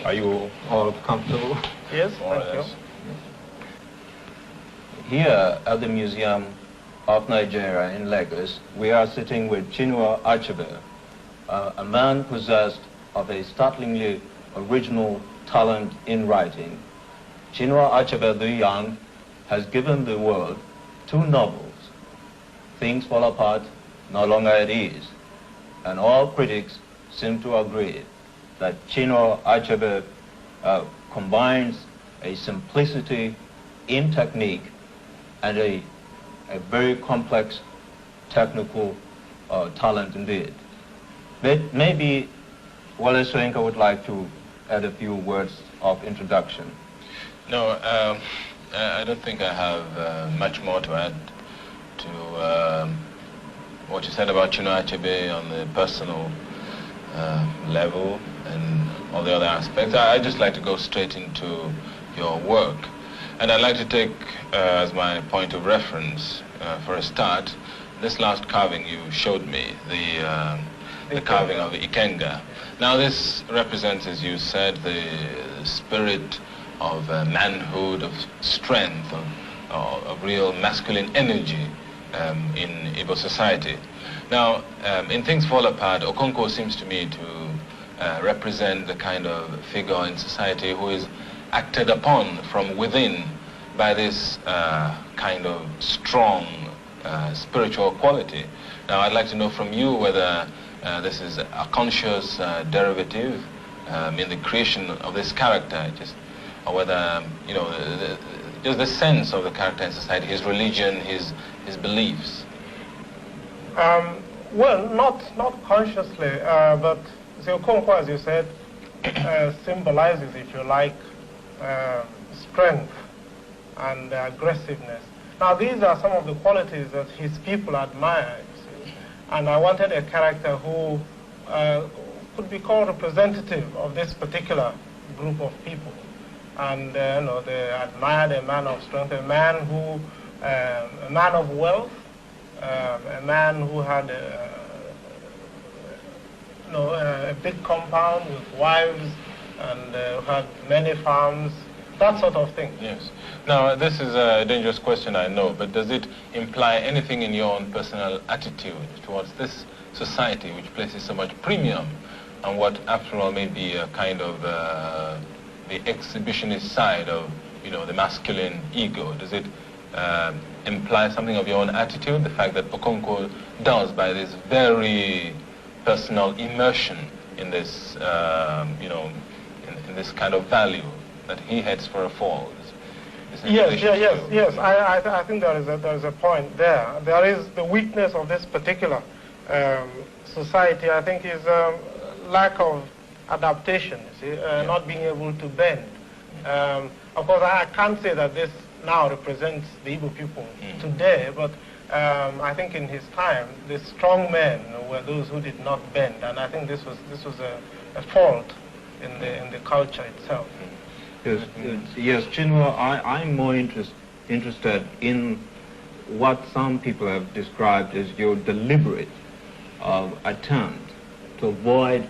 Are you all comfortable? Yes, thank you. Here at the Museum of Nigeria in Lagos, we are sitting with Chinua Achebe, a man possessed of a startlingly original talent in writing. Chinua Achebe the Young has given the world 2 novels, Things Fall Apart, No Longer at Ease, and all critics seem to agree that Chinua Achebe combines a simplicity in technique and a very complex technical talent indeed. But maybe Wole Soyinka would like to add a few words of introduction. No, I don't think I have much more to add to what you said about Chinua Achebe on the personal level and all the other aspects. I'd just like to go straight into your work. And I'd like to take as my point of reference, for a start, this last carving you showed me, the carving of Ikenga. Now this represents, as you said, the spirit of manhood, of strength, of real masculine energy in Igbo society. Now, in Things Fall Apart, Okonkwo seems to me to represent the kind of figure in society who is acted upon from within by this kind of strong spiritual quality. Now, I'd like to know from you whether this is a conscious derivative in the creation of this character, or whether, you know, just the sense of the character in society, his religion, his beliefs. Well, not consciously, but Okonkwo, as you said, symbolizes, if you like, strength and aggressiveness. Now, these are some of the qualities that his people admire, you see. And I wanted a character who could be called representative of this particular group of people. And you know, they admired a man of strength, a man of wealth, a man who had a big compound with wives and had many farms, that sort of thing. Yes. Now, this is a dangerous question, I know, but does it imply anything in your own personal attitude towards this society, which places so much premium on what, after all, may be a kind of the exhibitionist side of, you know, the masculine ego? Does it imply something of your own attitude, the fact that Okonkwo does, by this very personal immersion in this, you know, in this kind of value, that he heads for a fall? Yes. I think there is a point there. There is the weakness of this particular society, I think, is lack of adaptation, you see, not being able to bend. Of course, I can't say that this now represents the Igbo people today, but I think in his time, the strong men were those who did not bend, and I think this was a fault in the culture itself. Yes, Chinua, I'm more interested in what some people have described as your deliberate attempt to avoid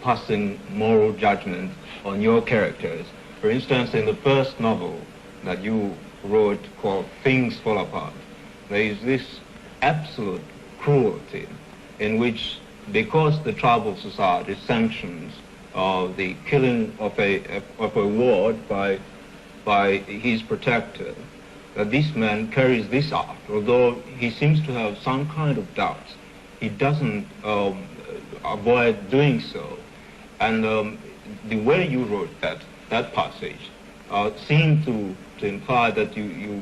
passing moral judgment on your characters. For instance, in the first novel that you wrote called Things Fall Apart, there is this absolute cruelty in which, because the tribal society sanctions the killing of a ward by his protector, that this man carries this out. Although he seems to have some kind of doubts, he doesn't avoid doing so. And the way you wrote that passage seemed to imply that you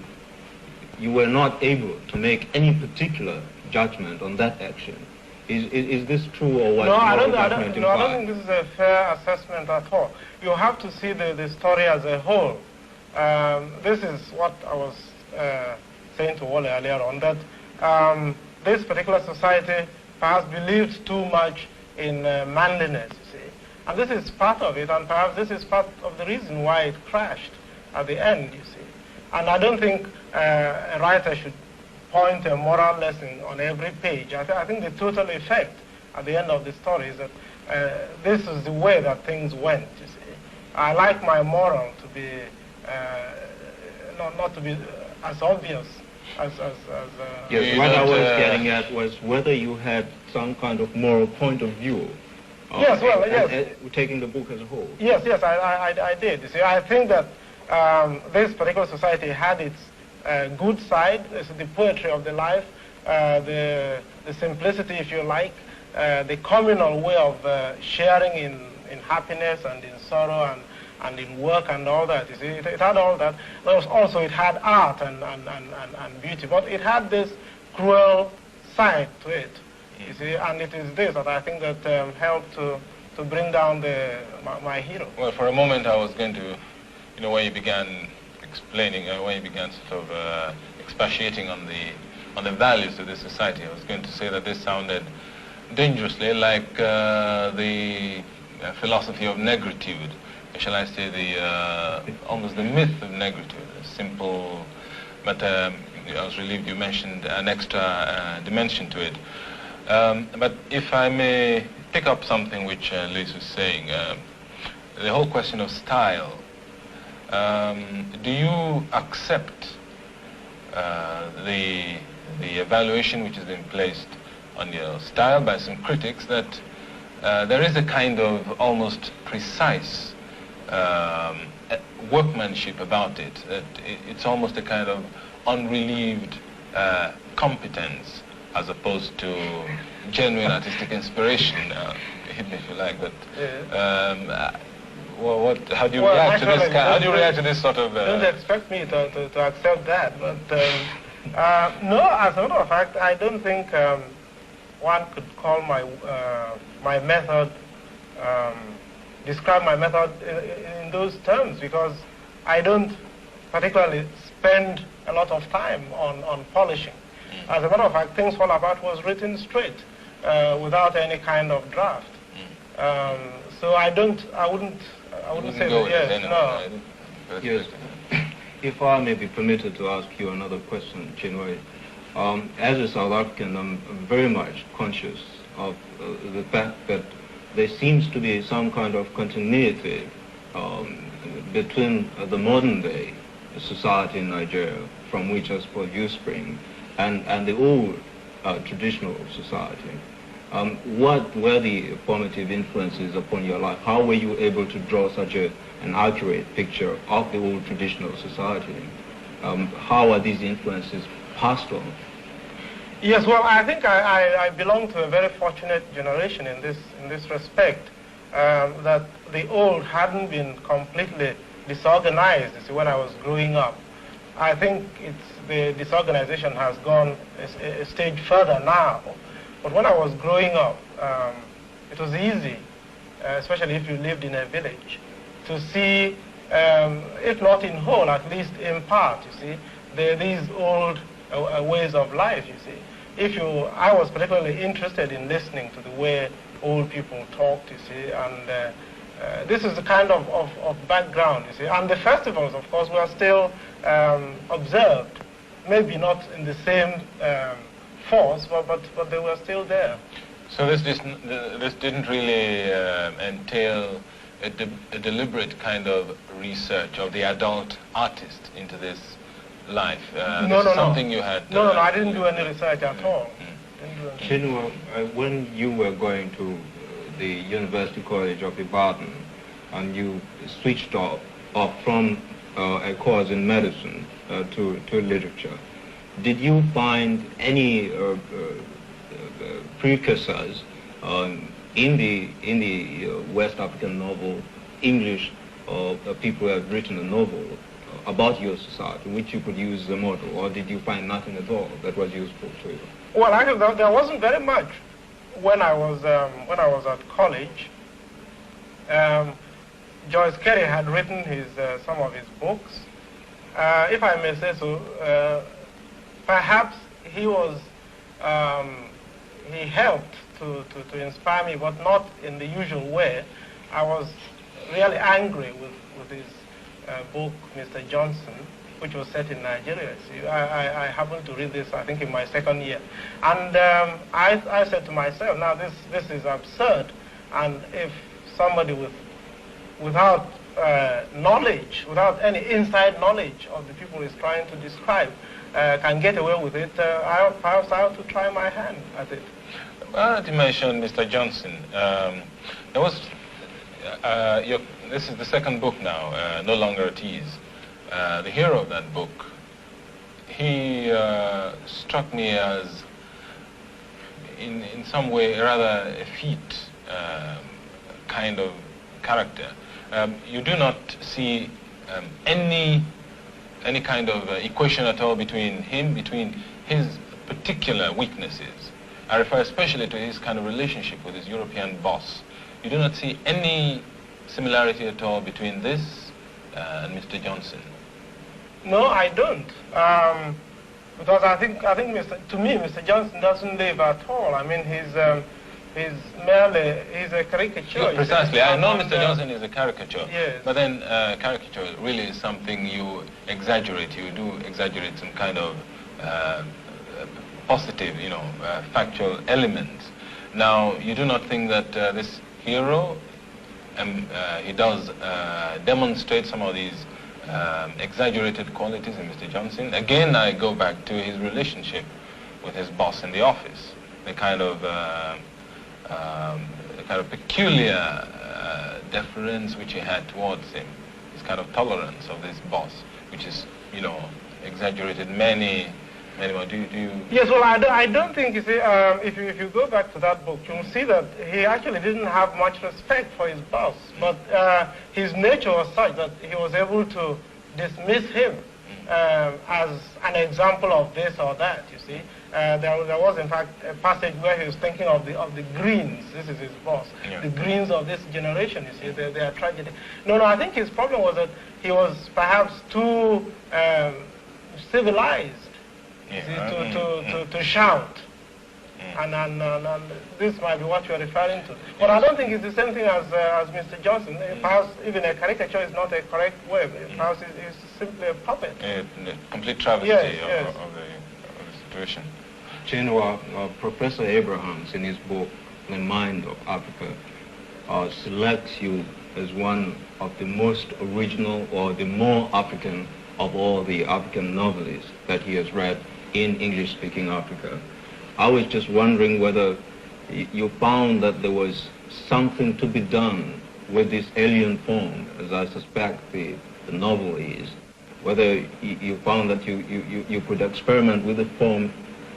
were not able to make any particular judgment on that action. Is this true, or what? No, I don't think this is a fair assessment at all. You have to see the story as a whole. This is what I was saying to Wole earlier on, that this particular society perhaps believed too much in manliness, you see. And this is part of it, and perhaps this is part of the reason why it crashed at the end, you see. And I don't think a writer should point a moral lesson on every page. I think the total effect at the end of the story is that this is the way that things went, you see. I like my moral to be, not to be as obvious as yes, what I was getting at was whether you had some kind of moral point of view. Yes, well, yes. Taking the book as a whole. Yes, yes, I did. You see, I think that this particular society had its good side, the poetry of the life, the simplicity, if you like, the communal way of sharing in happiness and in sorrow and in work and all that. You see, it had all that. Also, it had art and beauty, but it had this cruel side to it. You see, and it is this that I think that helped to bring down my hero. Well, for a moment I was going to, when you began explaining, when you began sort of expatiating on the values of this society, I was going to say that this sounded dangerously like the philosophy of negritude. Shall I say almost the myth of negritude, a simple, but I was relieved you mentioned an extra dimension to it. But if I may pick up something which Liz was saying, the whole question of style, do you accept the evaluation which has been placed on your style by some critics that there is a kind of almost precise workmanship about it, that it's almost a kind of unrelieved competence as opposed to genuine artistic inspiration, hit me if you like, but how do you react to this how do you react to this sort of... Don't expect me to accept that, but no, as a matter of fact, I don't think one could call my method, describe my method in those terms, because I don't particularly spend a lot of time on polishing. As a matter of fact, Things Fall Apart was written straight, without any kind of draft. So I wouldn't say that, yes, no. Yes. If I may be permitted to ask you another question, Chinua. As a South African, I'm very much conscious of the fact that there seems to be some kind of continuity between the modern day society in Nigeria, from which I suppose you spring, and the old traditional society. What were the formative influences upon your life? How were you able to draw such an accurate picture of the old traditional society? How are these influences passed on? Yes, well, I think I belong to a very fortunate generation in this respect, that the old hadn't been completely disorganized. You see, when I was growing up, I think the disorganization has gone a stage further now. But when I was growing up, it was easy, especially if you lived in a village, to see, if not in whole, at least in part, you see, these old ways of life, you see. I was particularly interested in listening to the way old people talked, you see, and this is the kind of background, you see. And the festivals, of course, were still observed, maybe not in the same force, but they were still there. So this didn't really entail a deliberate kind of research of the adult artist into this life? No. Something you had... No, I didn't do any research at all. Chinua, when you were going to the University College of Ibadan and you switched off from a course in medicine to literature, did you find any precursors in the West African novel, English people who have written a novel about your society, which you could use as a model, or did you find nothing at all that was useful to you? Well, actually, there wasn't very much when I was at college. Joyce Carey had written some of his books. If I may say so, perhaps he helped to inspire me, but not in the usual way. I was really angry with his book, Mr. Johnson, which was set in Nigeria. See, I happened to read this, I think, in my second year. And I said to myself, now this is absurd. And if somebody without knowledge, without any inside knowledge of the people he's trying to describe, can get away with it, perhaps I have to try my hand at it. Well, you mentioned Mr. Johnson. There was, this is the second book now, No Longer at Ease. The hero of that book, he struck me as, in some way, rather effete kind of character. You do not see any kind of equation at all between his particular weaknesses. I refer especially to his kind of relationship with his European boss. You do not see any similarity at all between this and Mr. Johnson. No, I don't. Because I think to me, Mr. Johnson doesn't live at all. I mean, he's a caricature. Yeah, precisely. I know Mr. Johnson is a caricature. Yes. But then caricature really is something you exaggerate. You do exaggerate some kind of positive, factual elements. Now, you do not think that this hero, he does demonstrate some of these exaggerated qualities in Mr. Johnson? Again, I go back to his relationship with his boss in the office, the kind of peculiar deference which he had towards him, his kind of tolerance of this boss, which is, exaggerated many more. Do you? Yes, well, I don't think, you see, if you go back to that book, you'll see that he actually didn't have much respect for his boss, but his nature was such that he was able to dismiss him as an example of this or that, you see. There was, in fact, a passage where he was thinking of the Greens. This is his boss. Yeah. The Greens of this generation, you see, they are tragedy. No, I think his problem was that he was perhaps too civilized, to shout. And this might be what you're referring to. But I don't think it's the same thing as Mr. Johnson. Perhaps even a caricature is not a correct word. Perhaps it's simply a puppet. A complete travesty Yes. Of the situation. Chinua, Professor Abrahams, in his book, The Mind of Africa, selects you as one of the most original or the more African of all the African novelists that he has read in English-speaking Africa. I was just wondering whether you found that there was something to be done with this alien form, as I suspect the novel is, whether you found that you could experiment with the form,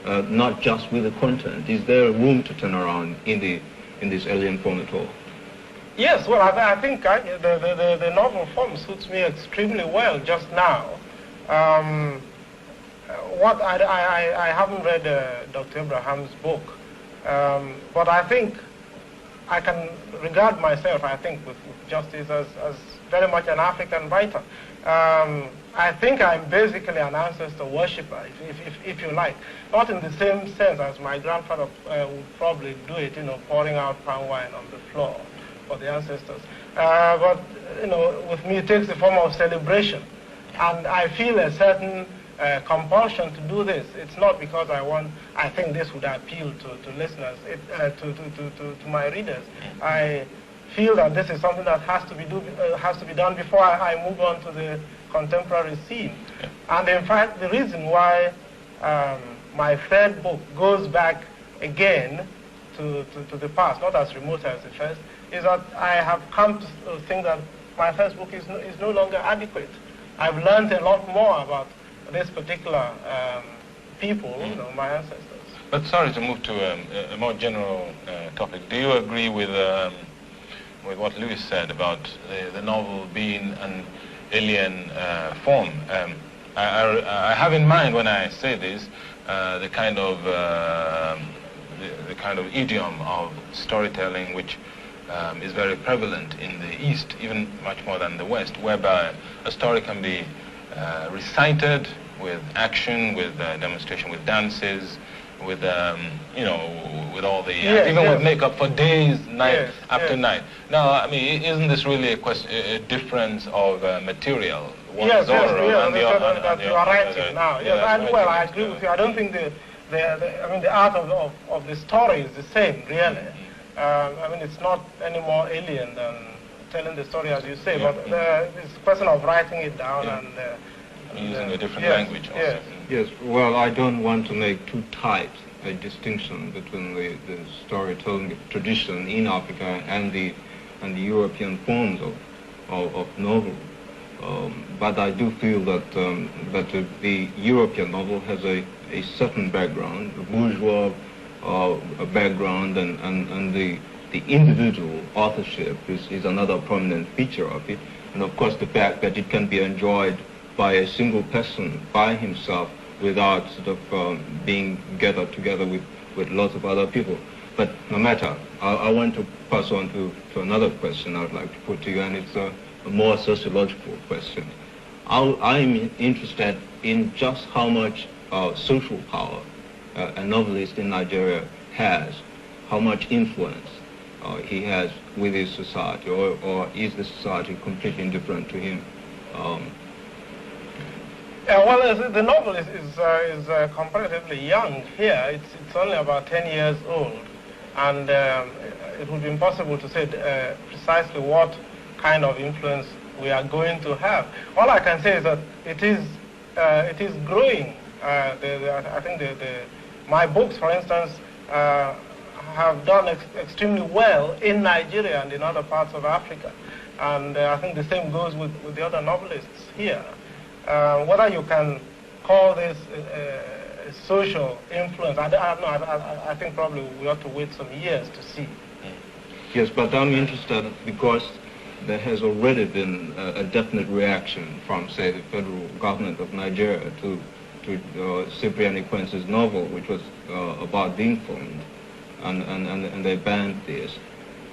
not just with the content. Is there room to turn around in this alien form at all? Yes, well, I think the novel form suits me extremely well just now. What I haven't read Dr. Abraham's book, but I think I can regard myself, I think, with justice as very much an African writer. I think I'm basically an ancestor worshipper, if you like. Not in the same sense as my grandfather would probably do it, pouring out palm wine on the floor for the ancestors. But, with me it takes the form of celebration. And I feel a certain compulsion to do this. It's not because I think this would appeal to listeners, to my readers. I feel that this is something that has to be done before I move on to the contemporary scene. And in fact, the reason why my third book goes back again to the past, not as remote as the first, is that I have come to think that my first book is no longer adequate. I've learned a lot more about this particular people, my ancestors. But sorry to move to a more general topic. Do you agree with what Louis said about the novel being an alien form? I have in mind when I say this the kind of idiom of storytelling which is very prevalent in the East, even much more than the West, whereby a story can be recited with action, with demonstration, with dances, with with all the with makeup for days, night after night. Now, I mean, isn't this really a difference of material one yes, is oral yes, and the yes, other. that you are writing now. Yes, and well, I agree with you. I don't think the art of the story is the same, really. I mean, it's not any more alien than telling the story, as you say, but it's a question of writing it down and using a different language also. Yes. Yes, well, I don't want to make too tight a distinction between the storytelling tradition in Africa and the European forms of novel. But I do feel that the European novel has a certain background, a bourgeois background, and the individual authorship is another prominent feature of it. And of course the fact that it can be enjoyed by a single person by himself without sort of being gathered together with lots of other people. But no matter, I want to pass on to another question I would like to put to you, and it's a more sociological question. I'm interested in just how much social power a novelist in Nigeria has, how much influence he has with his society, or is the society completely indifferent to him? Well, the novel is comparatively young here. It's only about 10 years old, and it would be impossible to say precisely what kind of influence we are going to have. All I can say is that it is growing. I think my books, for instance, have done extremely well in Nigeria and in other parts of Africa, and I think the same goes with the other novelists here. Whether you can call this social influence, I think probably we ought to wait some years to see. Yes, but I'm interested because there has already been a definite reaction from, say, the federal government of Nigeria to Cyprian Ekwense's novel, which was about the informed, and they banned this.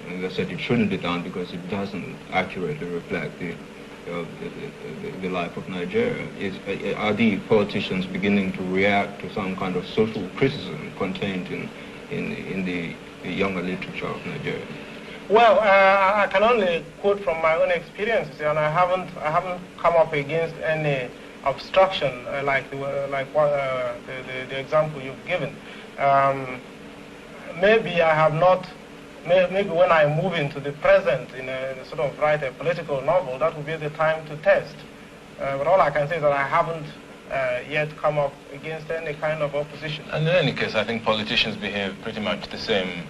And they said it shouldn't be done because it doesn't accurately reflect the life of Nigeria. Are the politicians beginning to react to some kind of social criticism contained in the younger literature of Nigeria? Well, I can only quote from my own experiences, and I haven't come up against any obstruction like the example you've given. Maybe I have not. Maybe when I move into the present in a sort of write a political novel, that would be the time to test. But all I can say is that I haven't yet come up against any kind of opposition. And in any case, I think politicians behave pretty much the same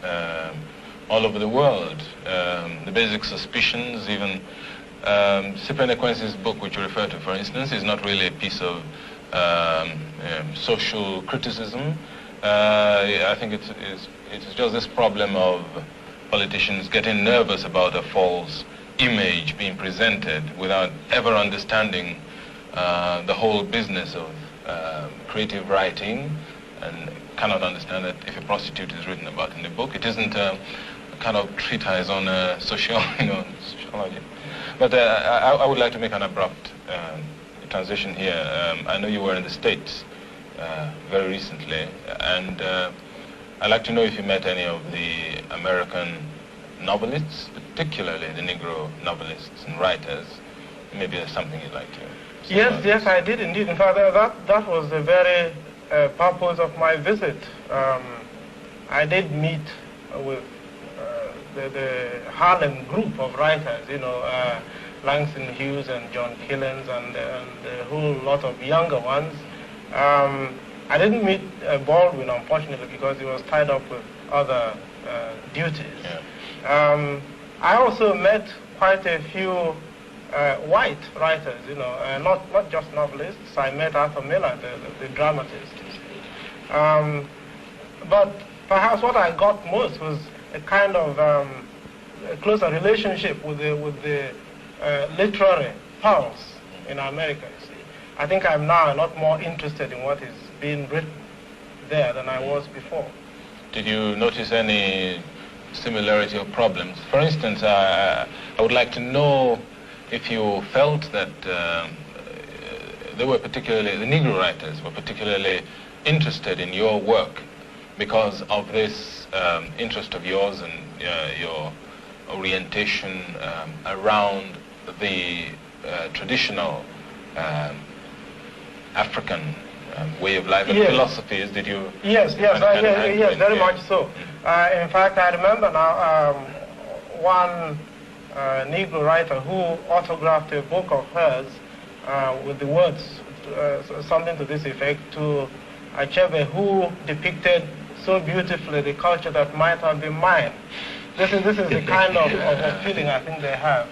all over the world. The basic suspicions, even Cyprian Ekwense's book, which you refer to, for instance, is not really a piece of social criticism. I think it's just this problem of politicians getting nervous about a false image being presented without ever understanding the whole business of creative writing, and cannot understand that if a prostitute is written about in the book, it isn't a kind of treatise on sociology. But I would like to make an abrupt transition here. I know you were in the States very recently, and I'd like to know if you met any of the American novelists, particularly the Negro novelists and writers. Maybe there's something you'd like to say. Yes, I did indeed. In fact, that was the very purpose of my visit. I did meet with the Harlem group of writers, Langston Hughes and John Killens and a whole lot of younger ones. I didn't meet Baldwin, unfortunately, because he was tied up with other duties. Yeah. I also met quite a few white writers, not just novelists. I met Arthur Miller, the dramatist. But perhaps what I got most was a kind of a closer relationship with the literary pulse in America. You see, I think I'm now a lot more interested in what is being written there than I was before. Did you notice any similarity or problems? For instance, I would like to know if you felt that the Negro writers were particularly interested in your work because of this interest of yours and your orientation around the traditional African way of life and yes. philosophies did you? Yes, very much so. In fact, I remember now one Negro writer who autographed a book of hers with the words, something to this effect, to Achebe, who depicted so beautifully the culture that might have been mine. This is the kind of feeling I think they have.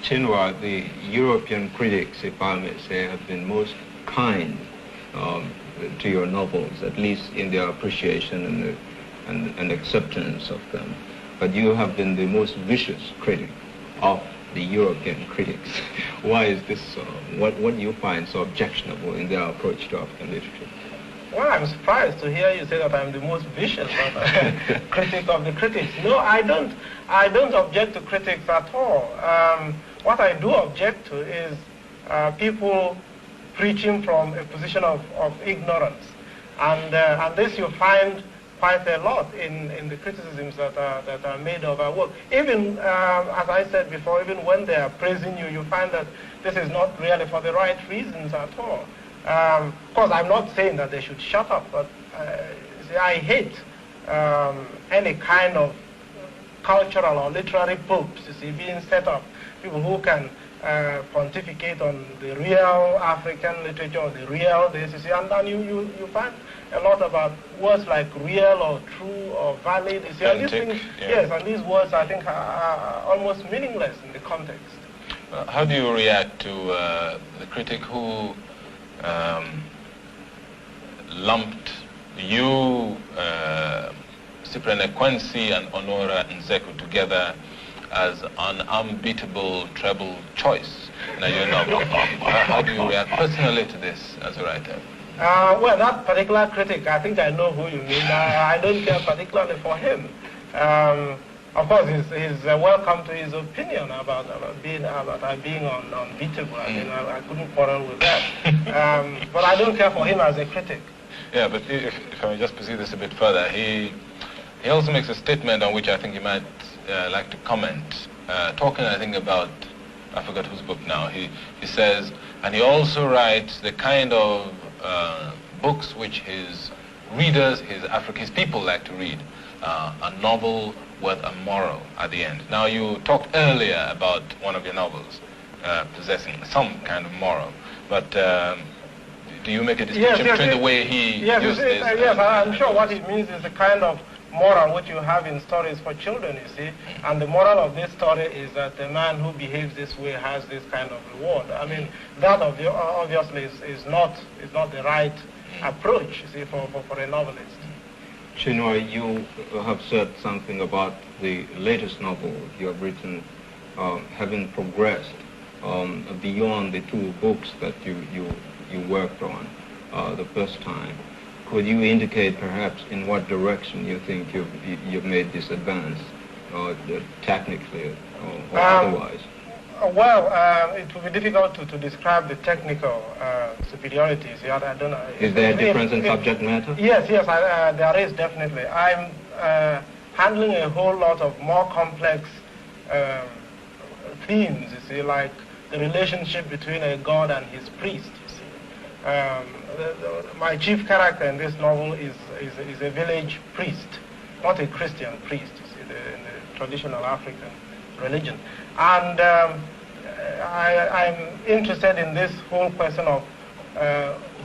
Chinua, the European critics, if I may say, have been most kind to your novels, at least in their appreciation and acceptance of them. But you have been the most vicious critic of the European critics. Why is this so? What do you find so objectionable in their approach to African literature? Well, I'm surprised to hear you say that I'm the most vicious critic of the critics. No, I don't object to critics at all. What I do object to is people preaching from a position of ignorance. And this you find quite a lot in the criticisms that are made of our work. Even, as I said before, even when they are praising you, you find that this is not really for the right reasons at all. Of course, I'm not saying that they should shut up, but see, I hate any kind of cultural or literary popes, you see, being set up. People who can pontificate on the real African literature, or the real this, you see, and then you find a lot about words like real or true or valid. You see, and these things, yes, and these words I think are almost meaningless in the context. How do you react to the critic who lumped you, Cyprian Ekwensi and Honora Nzeku together as an unbeatable treble choice in your novel? How do you react personally to this as a writer? Well, that particular critic, I think I know who you mean. I don't care particularly for him. Of course, he's welcome to his opinion about being unbeatable. I mean, I couldn't quarrel with that. But I don't care for him as a critic. Yeah, but if I may just proceed this a bit further, he also makes a statement on which I think you might like to comment. Talking, I think, about, I forgot whose book now, he says, and he also writes the kind of books which his readers, his people like to read. A novel with a moral at the end. Now, you talked earlier about one of your novels possessing some kind of moral, but do you make a distinction between the way he used this? Yes, I'm sure what it means is the kind of moral which you have in stories for children, you see, and the moral of this story is that the man who behaves this way has this kind of reward. I mean, that obviously is not the right approach, you see, for a novelist. Chinua, you have said something about the latest novel you have written having progressed beyond the two books that you worked on the first time. Could you indicate perhaps in what direction you think you've made this advance, technically or otherwise? Well, it would be difficult to describe the technical superiorities. I don't know. Is there a difference in subject matter? Yes, there is definitely. I'm handling a whole lot of more complex themes, you see, like the relationship between a god and his priest, you see. My chief character in this novel is a village priest, not a Christian priest, you see, in the traditional African religion. And I'm interested in this whole question of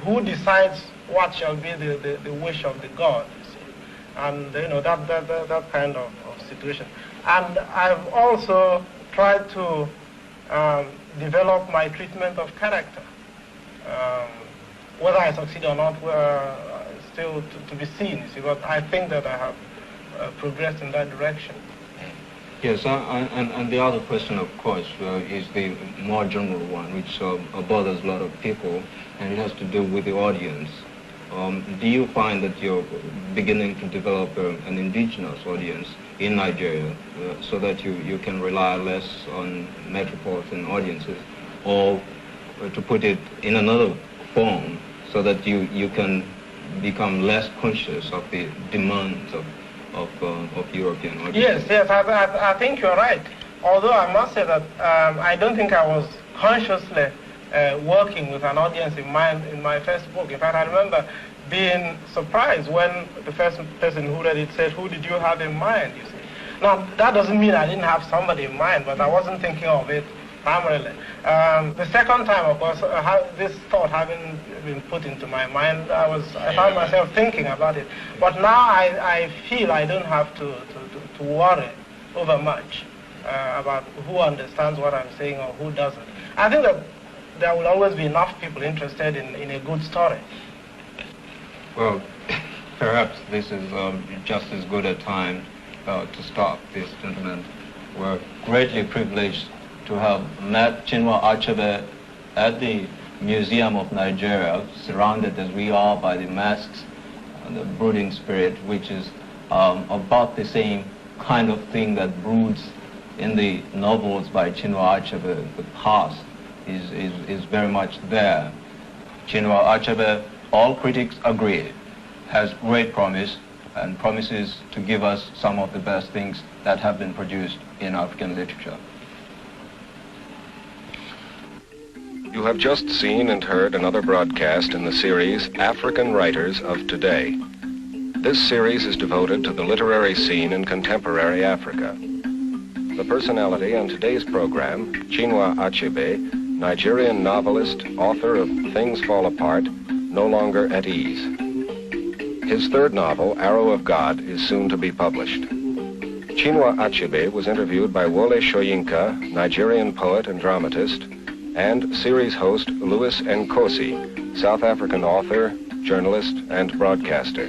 who decides what shall be the wish of the god, you see, and that kind of situation. And I've also tried to develop my treatment of character. Whether I succeed or not, still to be seen, you see, but I think that I have progressed in that direction. Yes, and the other question, of course, is the more general one, which bothers a lot of people, and it has to do with the audience. Do you find that you're beginning to develop an indigenous audience in Nigeria so that you can rely less on metropolitan audiences, or to put it in another form, so that you can become less conscious of the demands of European audiences? Yes, I think you're right. Although I must say that I don't think I was consciously working with an audience in mind in my first book. In fact, I remember being surprised when the first person who read it said, "Who did you have in mind?" You see. Now, that doesn't mean I didn't have somebody in mind, but I wasn't thinking of it primarily. The second time, of course, this thought having been put into my mind, I found myself thinking about it. But now I feel I don't have to worry over much about who understands what I'm saying or who doesn't. I think that there will always be enough people interested in a good story. Well, perhaps this is just as good a time to stop this, gentlemen. We're greatly privileged to have met Chinua Achebe at the Museum of Nigeria, surrounded as we are by the masks and the brooding spirit, which is about the same kind of thing that broods in the novels by Chinua Achebe. The past is very much there. Chinua Achebe, all critics agree, has great promise and promises to give us some of the best things that have been produced in African literature. You have just seen and heard another broadcast in the series African Writers of Today. This series is devoted to the literary scene in contemporary Africa. The personality on today's program, Chinua Achebe, Nigerian novelist, author of Things Fall Apart, No Longer at Ease. His third novel, Arrow of God, is soon to be published. Chinua Achebe was interviewed by Wole Soyinka, Nigerian poet and dramatist, and series host Louis Nkosi, South African author, journalist, and broadcaster.